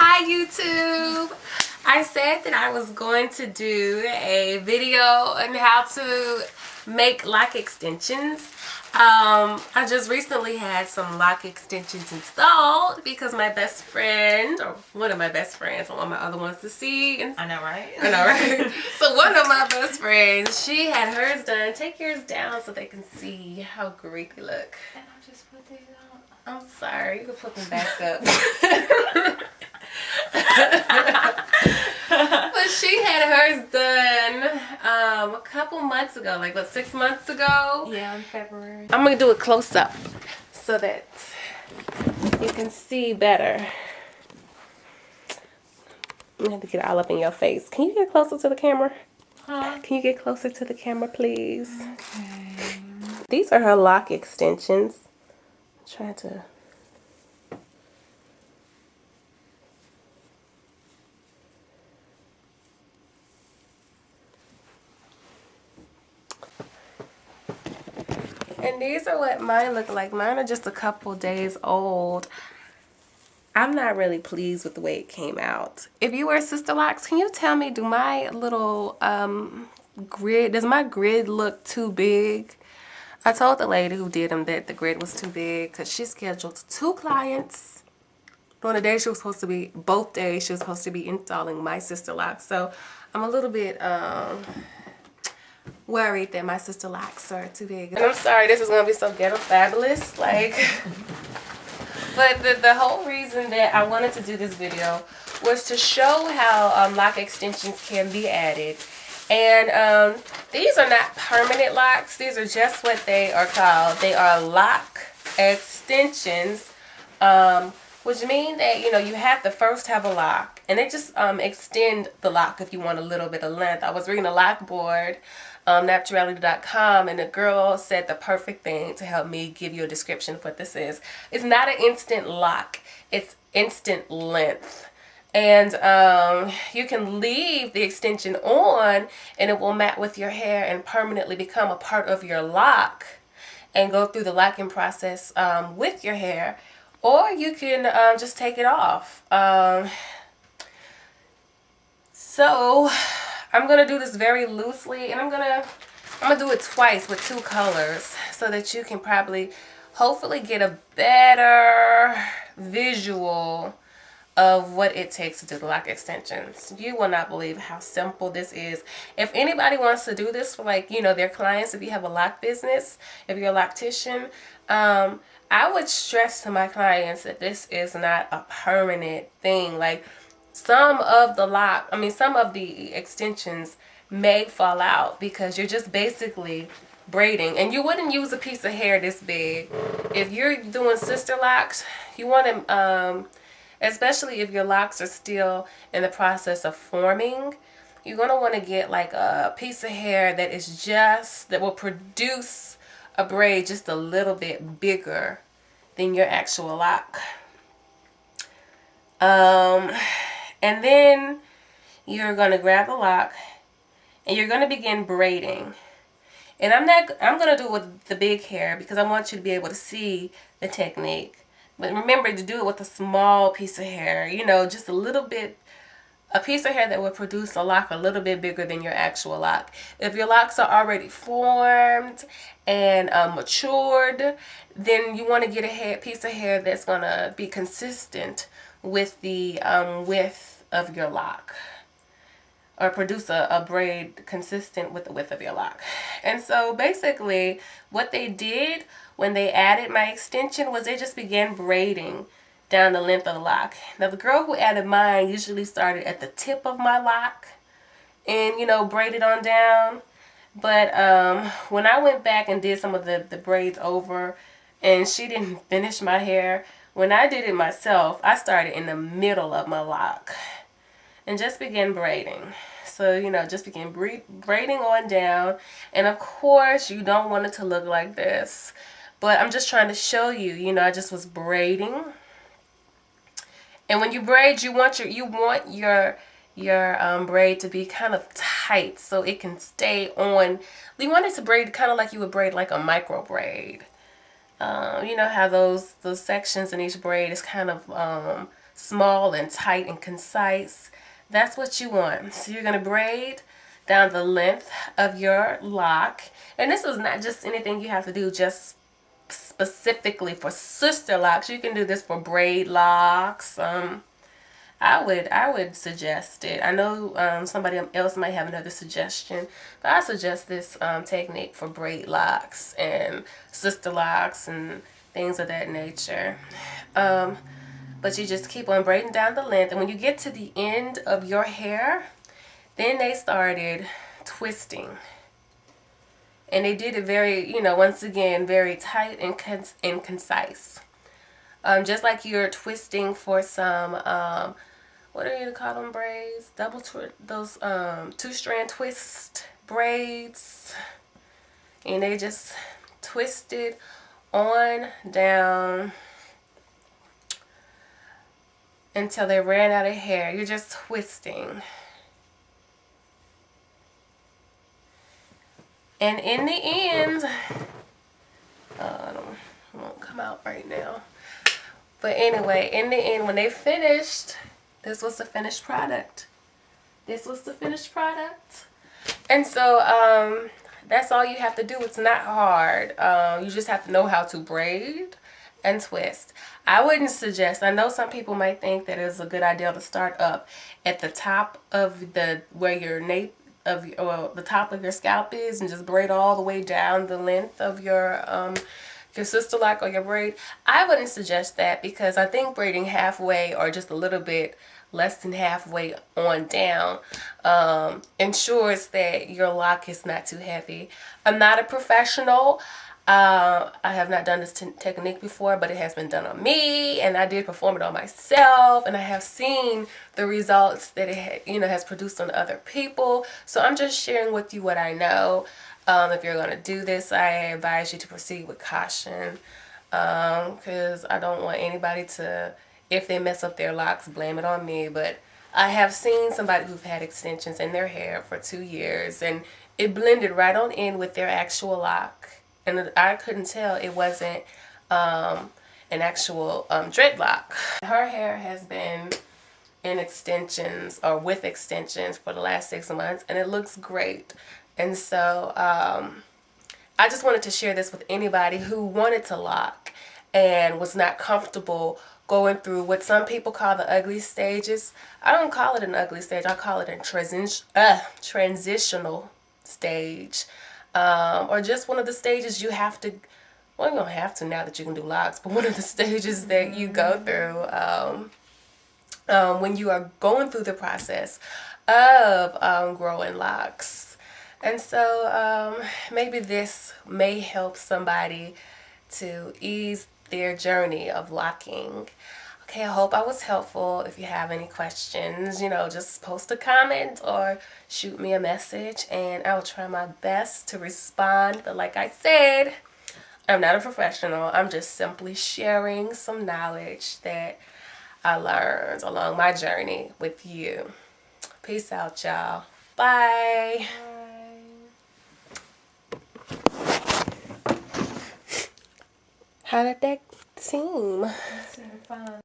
Hi YouTube! I said that I was going to do a video on how to make lock extensions. I just recently had some lock extensions installed because my best friend, or one of my best friends, I want my other ones to see. I know, right? I know, right? So one of my best friends, she had hers done. Take yours down so they can see how great they look. And I just put these on. I'm sorry, you can put them back up. But she had hers done a couple months ago, like what, 6 months ago? Yeah, in February. I'm gonna do a close up so that you can see better. I'm gonna have to get all up in your face. Can you get closer to the camera? Huh? Can you get closer to the camera, please? Okay. These are her lock extensions. I'm trying to. And these are what mine look like. Mine are just a couple days old. I'm not really pleased with the way it came out. If you wear sisterlocks, can you tell me, do my little grid, does my grid look too big? I told the lady who did them that the grid was too big because she scheduled 2 clients. On the day she was supposed to be, both days she was supposed to be installing my sisterlocks. So I'm a little bit worried that my sisterlocks are too big. And I'm sorry, this is gonna be so ghetto fabulous, like. But the whole reason that I wanted to do this video was to show how lock extensions can be added. And these are not permanent locks. These are just what they are called. They are lock extensions, which mean that, you know, you have to first have a lock. And they just extend the lock if you want a little bit of length. I was reading a lock board, naturality.com, and the girl said the perfect thing to help me give you a description of what this is. It's not an instant lock. It's instant length. And you can leave the extension on and it will mat with your hair and permanently become a part of your lock and go through the locking process with your hair. Or you can just take it off. So I'm gonna do this very loosely, and I'm gonna do it twice with 2 colors so that you can probably hopefully get a better visual of what it takes to do the lock extensions. You will not believe how simple this is. If anybody wants to do this for, like, you know, their clients, if you have a lock business, if you're a loctician, I would stress to my clients that this is not a permanent thing. Like, some of the extensions may fall out because you're just basically braiding, and you wouldn't use a piece of hair this big. If you're doing sister locks, you want to, especially if your locks are still in the process of forming, you're going to want to get like a piece of hair that will produce a braid just a little bit bigger than your actual lock. And then you're going to grab the lock and you're going to begin braiding. And I'm going to do it with the big hair because I want you to be able to see the technique. But remember to do it with a small piece of hair, you know, just a little bit, a piece of hair that will produce a lock a little bit bigger than your actual lock. If your locks are already formed and matured, then you want to get a piece of hair that's going to be consistent with the width of your lock, or produce a braid consistent with the width of your lock. And so basically what they did when they added my extension was they just began braiding down the length of the lock. Now the girl who added mine usually started at the tip of my lock and, you know, braided on down. But when I went back and did some of the braids over and she didn't finish my hair, when I did it myself, I started in the middle of my lock and just began braiding. So, you know, just begin braiding on down. And of course, you don't want it to look like this. But I'm just trying to show you, you know, I just was braiding. And when you braid, you want your braid to be kind of tight so it can stay on. You want it to braid kind of like you would braid like a micro braid. You know how those sections in each braid is kind of small and tight and concise. That's what you want. So you're going to braid down the length of your lock. And this is not just anything you have to do just specifically for sister locks. You can do this for braid locks. I would suggest it. I know somebody else might have another suggestion, but I suggest this technique for braid locks and sister locks and things of that nature. But you just keep on braiding down the length, and when you get to the end of your hair, then they started twisting. And they did it very, once again, very tight and concise. Just like you're twisting for some, what are you to call them braids? Those two-strand twist braids. And they just twisted on down until they ran out of hair. You're just twisting. And in the end, it won't come out right now. But anyway, in the end, when they finished, this was the finished product. This was the finished product. And so that's all you have to do. It's not hard. You just have to know how to braid and twist. I wouldn't suggest, I know some people might think that it's a good idea to start up at the top of where your nape of the top of your scalp is and just braid all the way down the length of your sister lock or your braid. I wouldn't suggest that, because I think braiding halfway or just a little bit less than halfway on down ensures that your lock is not too heavy. I'm not a professional. I have not done this technique before, but it has been done on me, and I did perform it on myself, and I have seen the results that it has produced on other people. So I'm just sharing with you what I know. If you're going to do this, I advise you to proceed with caution, because I don't want anybody to, if they mess up their locks, blame it on me. But I have seen somebody who've had extensions in their hair for 2 years, and it blended right on in with their actual lock. And I couldn't tell it wasn't an actual dreadlock. Her hair has been in extensions or with extensions for the last 6 months, and it looks great. And so I just wanted to share this with anybody who wanted to lock and was not comfortable going through what some people call the ugly stages. I don't call it an ugly stage. I call it a transitional stage. Or just one of the stages you have to, well, you don't have to now that you can do locks, but one of the stages that you go through when you are going through the process of growing locks. And so maybe this may help somebody to ease their journey of locking. Okay, I hope I was helpful. If you have any questions, just post a comment or shoot me a message, and I will try my best to respond. But like I said, I'm not a professional. I'm just simply sharing some knowledge that I learned along my journey with you. Peace out, y'all. Bye. How did that seem? Fun.